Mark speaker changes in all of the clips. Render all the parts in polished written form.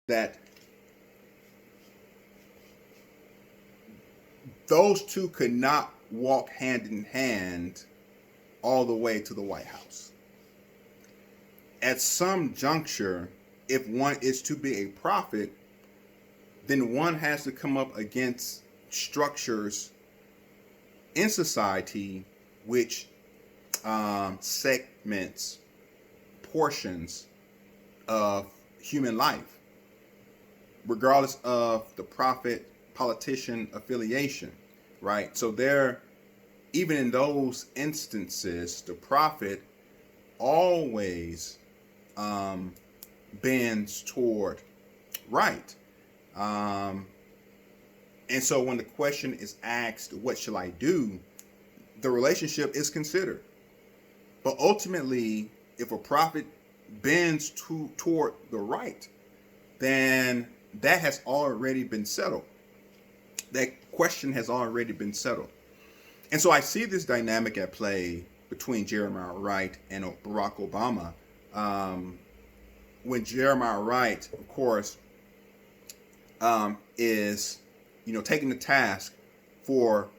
Speaker 1: that those two could not walk hand in hand all the way to the White House. At some juncture, if one is to be a prophet, then one has to come up against structures in society which segments portions of human life, regardless of the prophet politician affiliation, right? So there, even in those instances, the prophet always bends toward right. And so when the question is asked, what shall I do? The relationship is considered. But ultimately, if a prophet bends toward the right, then that has already been settled. That question has already been settled. And so I see this dynamic at play between Jeremiah Wright and Barack Obama. When Jeremiah Wright, of course, is taking the task for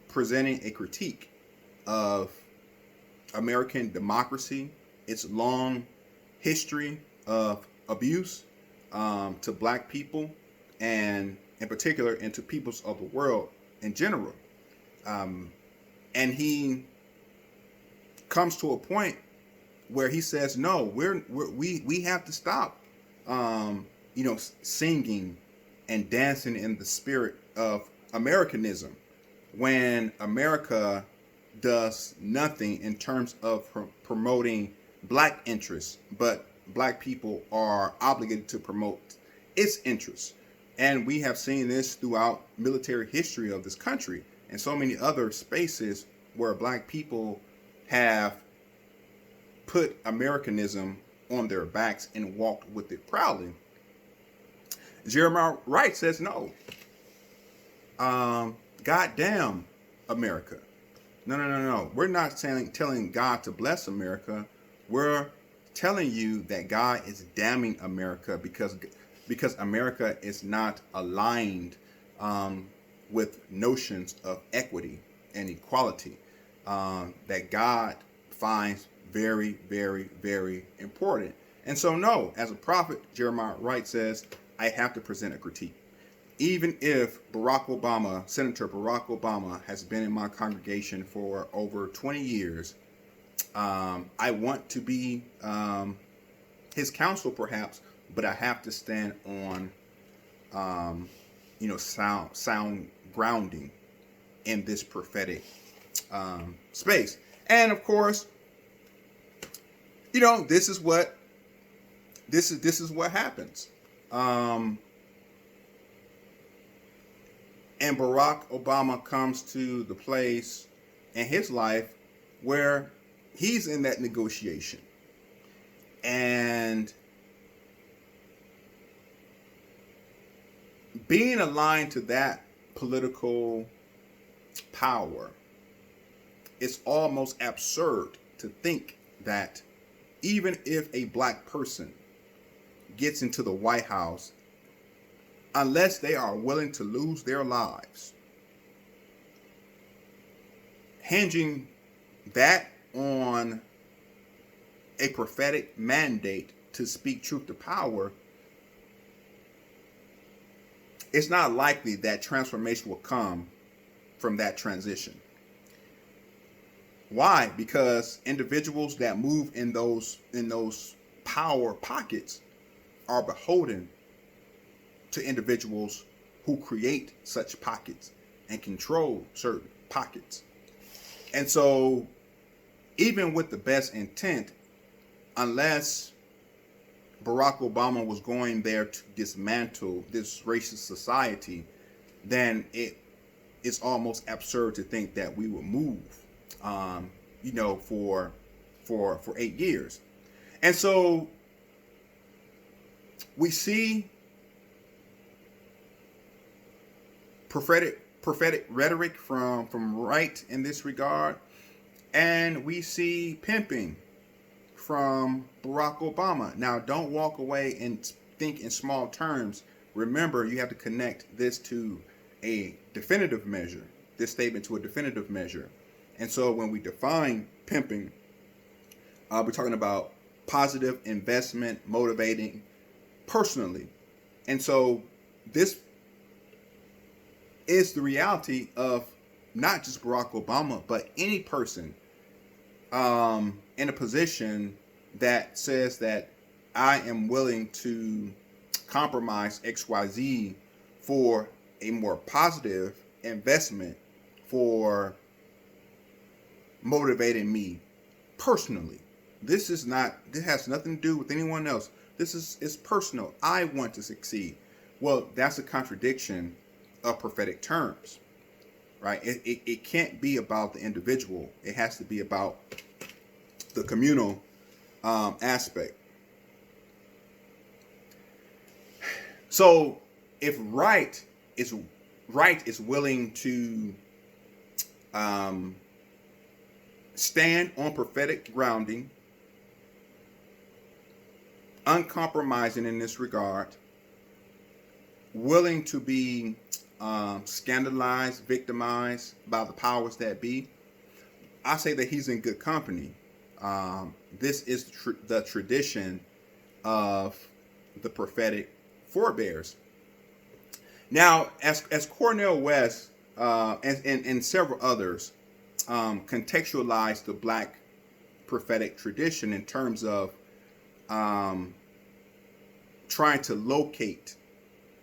Speaker 1: presenting a critique of American democracy, its long history of abuse to black people, and in particular, and to peoples of the world in general. And he comes to a point where he says, "No, we have to stop, singing and dancing in the spirit of Americanism when America does nothing in terms of promoting black interests, but black people are obligated to promote its interests." And we have seen this throughout military history of this country and so many other spaces where black people have put Americanism on their backs and walked with it proudly. Jeremiah Wright says no. Goddamn America. No. We're not telling God to bless America. We're telling you that God is damning America because America is not aligned with notions of equity and equality that God finds very, very, very important. And so, no, as a prophet, Jeremiah Wright says, I have to present a critique. Even if Senator Barack Obama has been in my congregation for over 20 years, I want to be his counsel perhaps, but I have to stand on, sound grounding in this prophetic space. And of course, this is what happens. And Barack Obama comes to the place in his life where he's in that negotiation. And being aligned to that political power, it's almost absurd to think that even if a black person gets into the White House, unless they are willing to lose their lives, hinging that on a prophetic mandate to speak truth to power, it's not likely that transformation will come from that transition. Why? Because individuals that move in those power pockets are beholden to individuals who create such pockets and control certain pockets. And so, even with the best intent, unless Barack Obama was going there to dismantle this racist society, then it's almost absurd to think that we will move, for 8 years. And so we see prophetic rhetoric from Wright in this regard, and we see pimping from Barack Obama. Now, don't walk away and think in small terms, remember you have to connect this to a definitive measure, this statement to a definitive measure. And so when we define pimping, we're talking about positive investment, motivating personally. And so this is the reality of not just Barack Obama, but any person in a position that says that I am willing to compromise XYZ for a more positive investment for motivating me personally. This has nothing to do with anyone else. It's personal. I want to succeed. Well, that's a contradiction of prophetic terms, right? It can't be about the individual. It has to be about the communal aspect. So if right is willing to stand on prophetic grounding, uncompromising in this regard, willing to be scandalized, victimized by the powers that be, I say that he's in good company. This is the tradition of the prophetic forebears. Now, as Cornel West and several others contextualize the black prophetic tradition in terms of trying to locate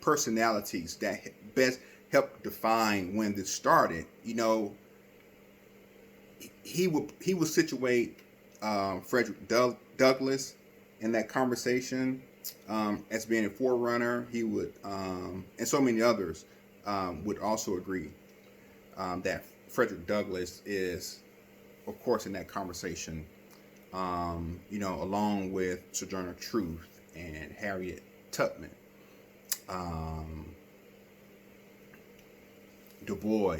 Speaker 1: personalities that best help define when this started. You know, he would situate Frederick Douglass in that conversation as being a forerunner. He would, and so many others would also agree that Frederick Douglass is, of course, in that conversation. Along with Sojourner Truth and Harriet Tubman, Du Bois,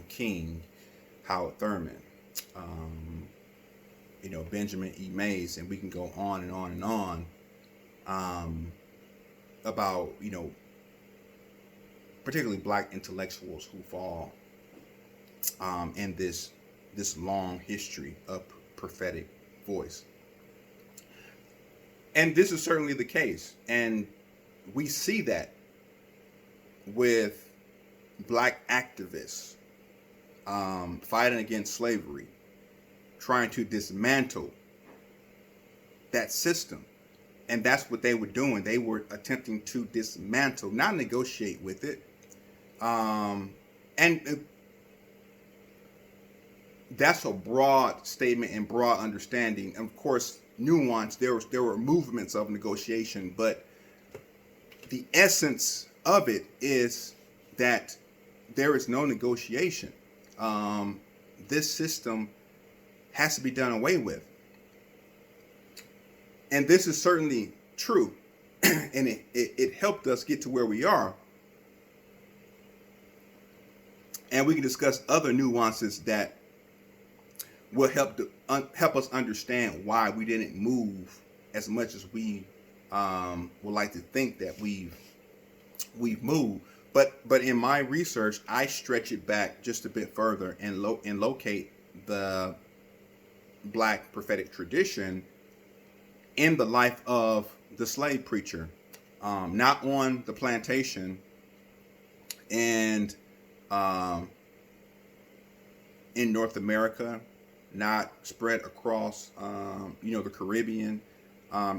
Speaker 1: King, Howard Thurman, Benjamin E. Mays, and we can go on and on and on about, particularly black intellectuals who fall in this long history of prophetic voice. And this is certainly the case. And we see that with black activists fighting against slavery, trying to dismantle that system. And that's what they were doing. They were attempting to dismantle, not negotiate with it. That's a broad statement and broad understanding. Of course, nuance. There were movements of negotiation, but the essence of it is that there is no negotiation. This system has to be done away with, and this is certainly true. And it helped us get to where we are. And we can discuss other nuances that will help us understand why we didn't move as much as we would like to think that we've moved. But in my research, I stretch it back just a bit further and locate the black prophetic tradition in the life of the slave preacher, not on the plantation and in North America, not spread across, the Caribbean,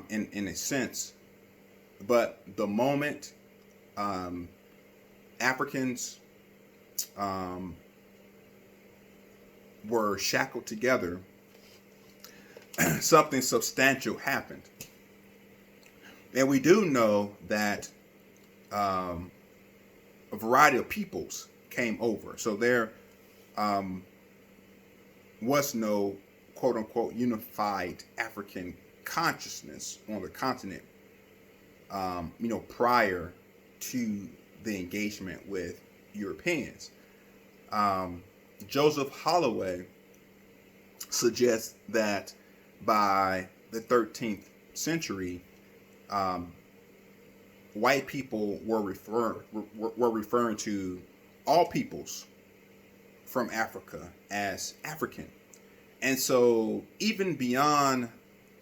Speaker 1: in a sense, but the moment Africans were shackled together, something substantial happened. And we do know that a variety of peoples came over. So there was no quote unquote unified African consciousness on the continent, prior to the engagement with Europeans. Joseph Holloway suggests that by the 13th century, um, white people were referring to all peoples from Africa as African. And so even beyond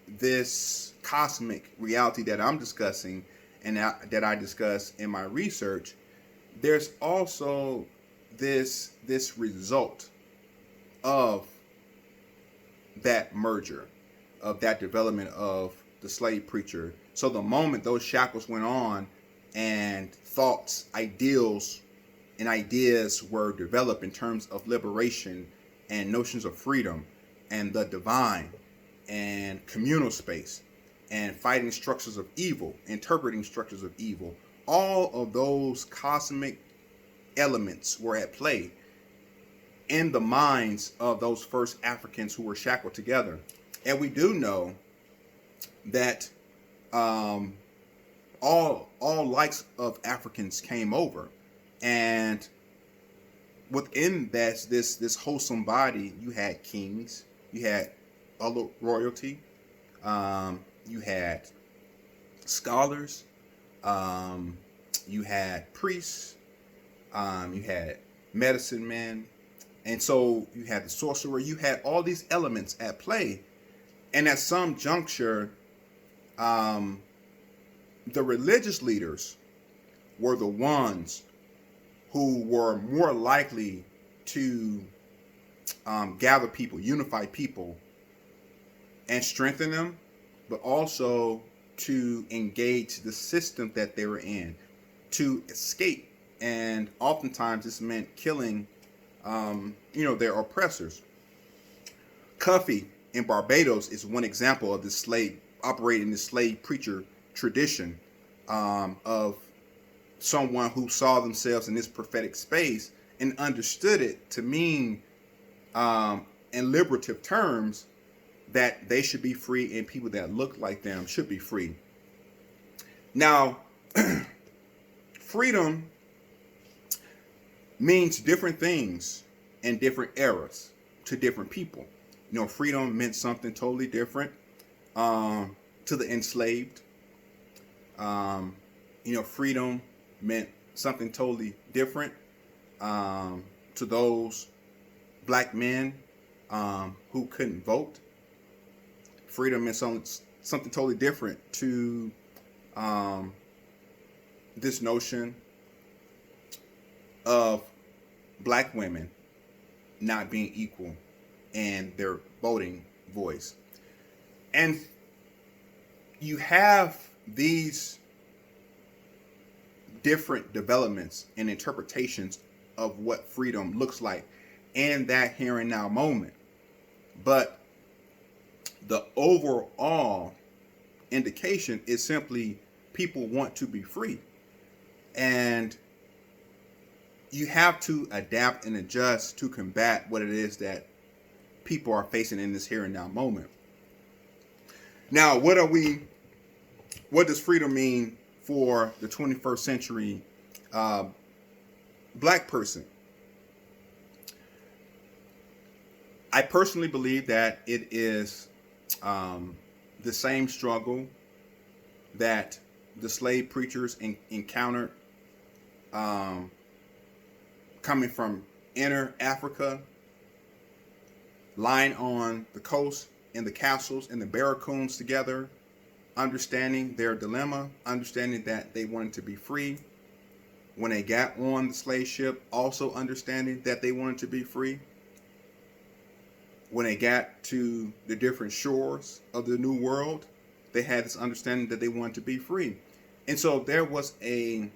Speaker 1: this cosmic reality that I'm discussing and that I discuss in my research, there's also this result of that merger, of that development of the slave preacher. So the moment those shackles went on and thoughts, ideals, and ideas were developed in terms of liberation and notions of freedom and the divine and communal space and fighting structures of evil, interpreting structures of evil, all of those cosmic elements were at play in the minds of those first Africans who were shackled together. And we do know that all likes of Africans came over, and within this wholesome body, you had kings, you had other royalty, you had scholars, you had priests, you had medicine men, and so you had the sorcerer. You had all these elements at play, and at some juncture, the religious leaders were the ones who were more likely to gather people, unify people, and strengthen them, but also to engage the system that they were in, to escape. And oftentimes this meant killing, their oppressors. Cuffy in Barbados is one example of this slave operating this slave preacher tradition, of someone who saw themselves in this prophetic space and understood it to mean, in liberative terms, that they should be free and people that look like them should be free. Now, freedom means different things in different eras to different people. Freedom meant something totally different to the enslaved. Freedom meant something totally different to those black men who couldn't vote. Freedom meant something totally different to this notion of black women not being equal in their voting voice. And you have these different developments and interpretations of what freedom looks like in that here and now moment. But the overall indication is simply people want to be free. And you have to adapt and adjust to combat what it is that people are facing in this here and now moment. Now, what does freedom mean for the 21st century black person? I personally believe that it is the same struggle that the slave preachers encountered coming from inner Africa, lying on the coast in the castles and the barracoons together, understanding their dilemma, understanding that they wanted to be free. When they got on the slave ship, also understanding that they wanted to be free. When they got to the different shores of the New World, they had this understanding that they wanted to be free. And so there was a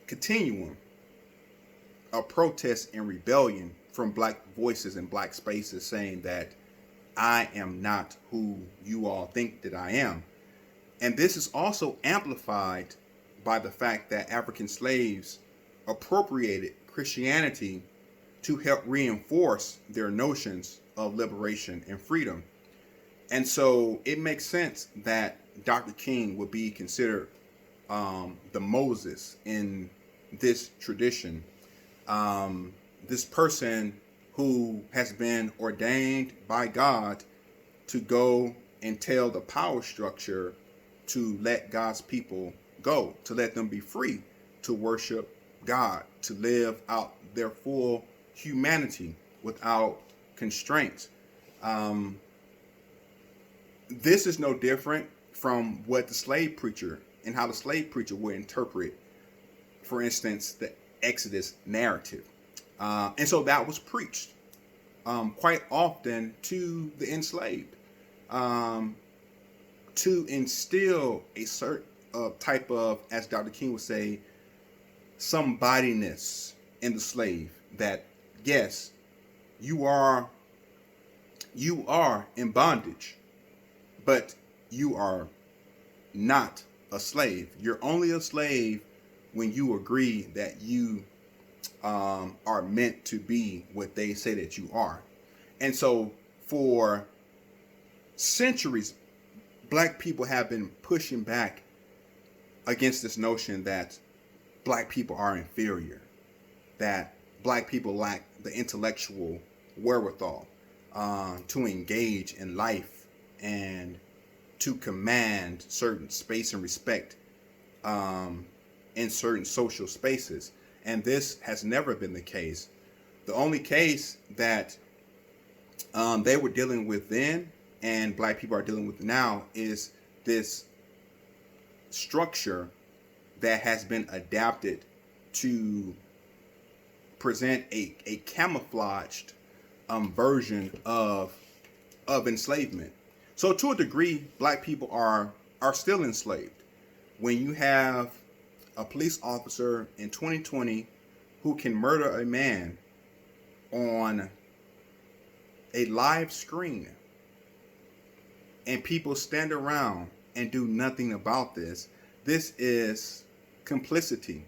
Speaker 1: continuum of protest and rebellion from black voices and black spaces saying that I am not who you all think that I am. And this is also amplified by the fact that African slaves appropriated Christianity to help reinforce their notions of liberation and freedom. And so it makes sense that Dr. King would be considered the Moses in this tradition. This person who has been ordained by God to go entail the power structure to let God's people go, to let them be free to worship God, to live out their full humanity without constraints. This is no different from what the slave preacher and how the slave preacher would interpret, for instance, the Exodus narrative. And so that was preached quite often to the enslaved, to instill a certain type of, as Dr. King would say, somebodyness in the slave, that yes, you are in bondage, but you are not a slave. You're only a slave when you agree that you are meant to be what they say that you are. And so for centuries, black people have been pushing back against this notion that black people are inferior, that black people lack the intellectual wherewithal to engage in life and to command certain space and respect in certain social spaces. And this has never been the case. The only case that they were dealing with then and black people are dealing with now is this structure that has been adapted to present a camouflaged version of enslavement. So to a degree, black people are still enslaved. When you have a police officer in 2020 who can murder a man on a live screen and people stand around and do nothing about this, this is complicity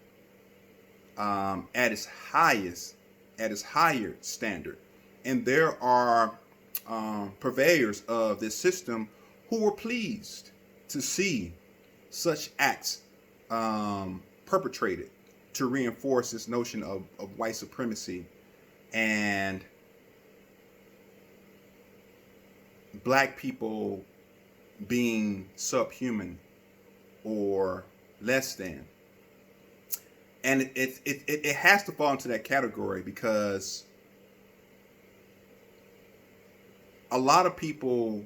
Speaker 1: at its highest, at its higher standard. And there are purveyors of this system who were pleased to see such acts perpetrated to reinforce this notion of white supremacy and black people being subhuman or less than. And it has to fall into that category because a lot of people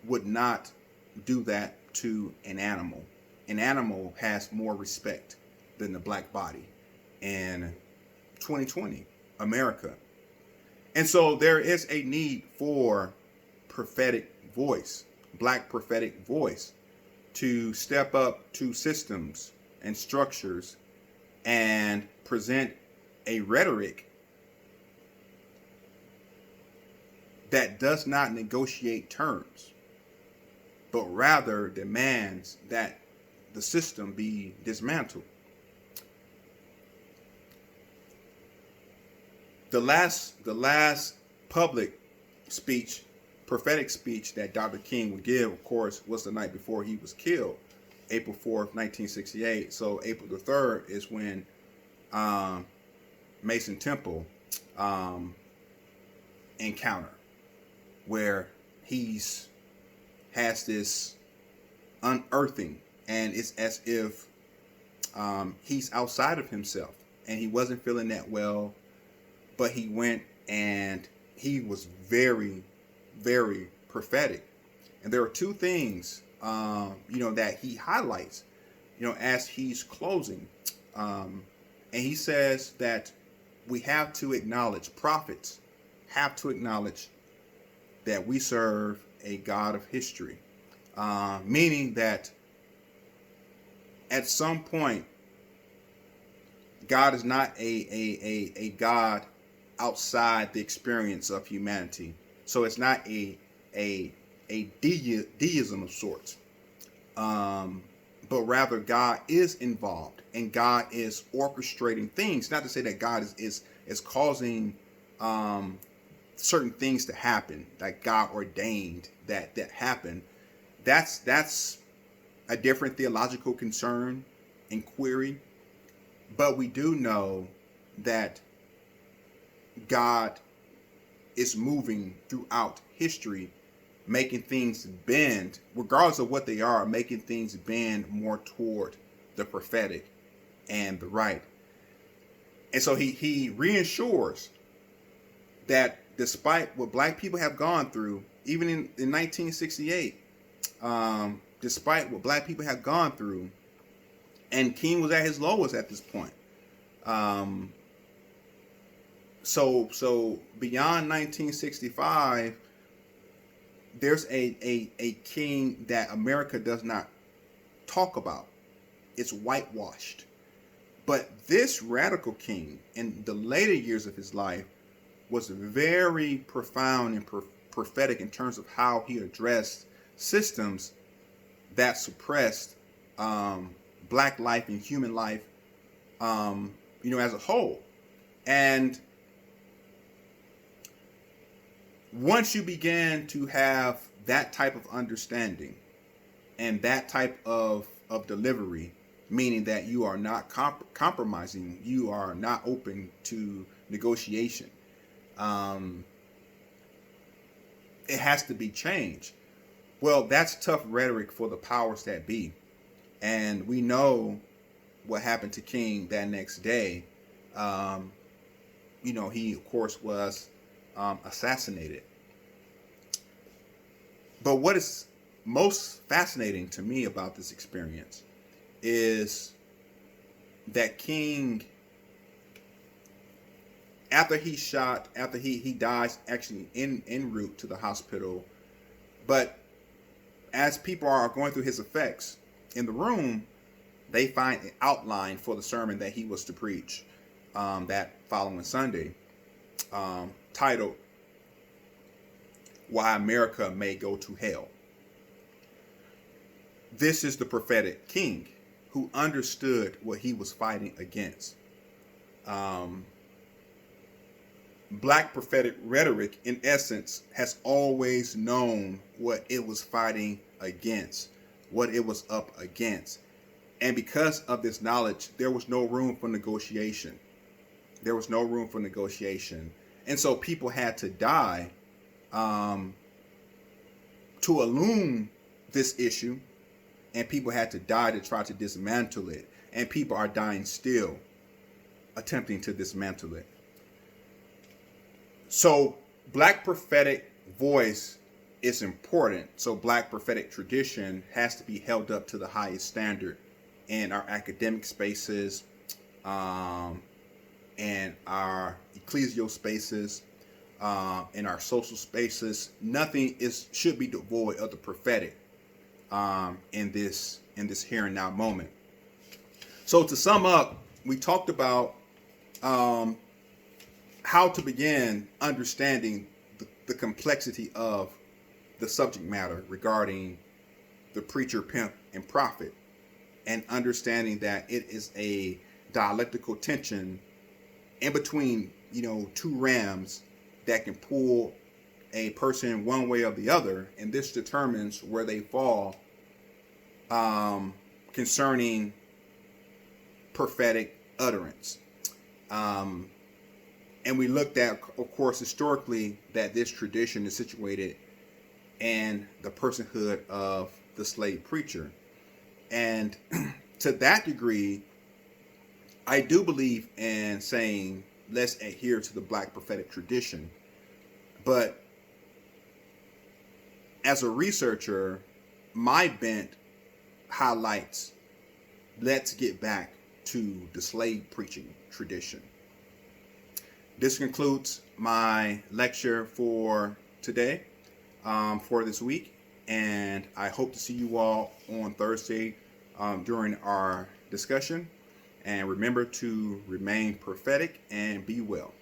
Speaker 1: would not do that to an animal. An animal has more respect than the black body in 2020 America. And so there is a need for prophetic voice, black prophetic voice, to step up to systems and structures and present a rhetoric that does not negotiate terms, but rather demands that the system be dismantled. The last public speech, prophetic speech that Dr. King would give, of course, was the night before he was killed, April 4th, 1968. So April the 3rd is when Mason Temple encounter, where has this unearthing, and it's as if he's outside of himself and he wasn't feeling that well, but he went and he was very, very prophetic. And there are two things that he highlights as he's closing, and he says that we have to acknowledge, prophets have to acknowledge that we serve a God of history, meaning that at some point God is not a God outside the experience of humanity. So it's not a deism of sorts, but rather God is involved and God is orchestrating things. Not to say that God is causing certain things to happen, like God ordained that happen. That's a different theological concern and query. But we do know that God is moving throughout history making things bend, regardless of what they are, making things bend more toward the prophetic and the right. And so he reassures that despite what black people have gone through, even in 1968, despite what black people have gone through, and King was at his lowest at this point. So beyond 1965, there's a king that America does not talk about. It's whitewashed. But this radical king, in the later years of his life, was very profound and prophetic in terms of how he addressed systems that suppressed black life and human life, as a whole. And once you began to have that type of understanding and that type of delivery, meaning that you are not compromising, you are not open to negotiation, it has to be changed. Well, that's tough rhetoric for the powers that be. And we know what happened to King that next day. He, of course, was assassinated. But what is most fascinating to me about this experience is that King, after he dies actually en route to the hospital, but as people are going through his effects in the room, they find an outline for the sermon that he was to preach that following Sunday, titled "Why America May Go to Hell." This is the prophetic king who understood what he was fighting against. Black prophetic rhetoric, in essence, has always known what it was fighting against, what it was up against. And because of this knowledge, there was no room for negotiation. There was no room for negotiation. And so people had to die to illume this issue, and people had to die to try to dismantle it. And people are dying still, attempting to dismantle it. So black prophetic voice is important. So black prophetic tradition has to be held up to the highest standard in our academic spaces, and our ecclesial spaces, in our social spaces. Nothing should be devoid of the prophetic in this here and now moment. So to sum up, we talked about how to begin understanding the complexity of the subject matter regarding the preacher, pimp, and prophet, and understanding that it is a dialectical tension in between, two rams that can pull a person one way or the other, and this determines where they fall concerning prophetic utterance. And we looked at, of course, historically, that this tradition is situated in the personhood of the slave preacher. And to that degree, I do believe in saying, let's adhere to the black prophetic tradition. But as a researcher, my bent highlights, let's get back to the slave preaching tradition. This concludes my lecture for today, for this week, and I hope to see you all on Thursday during our discussion. And remember to remain prophetic and be well.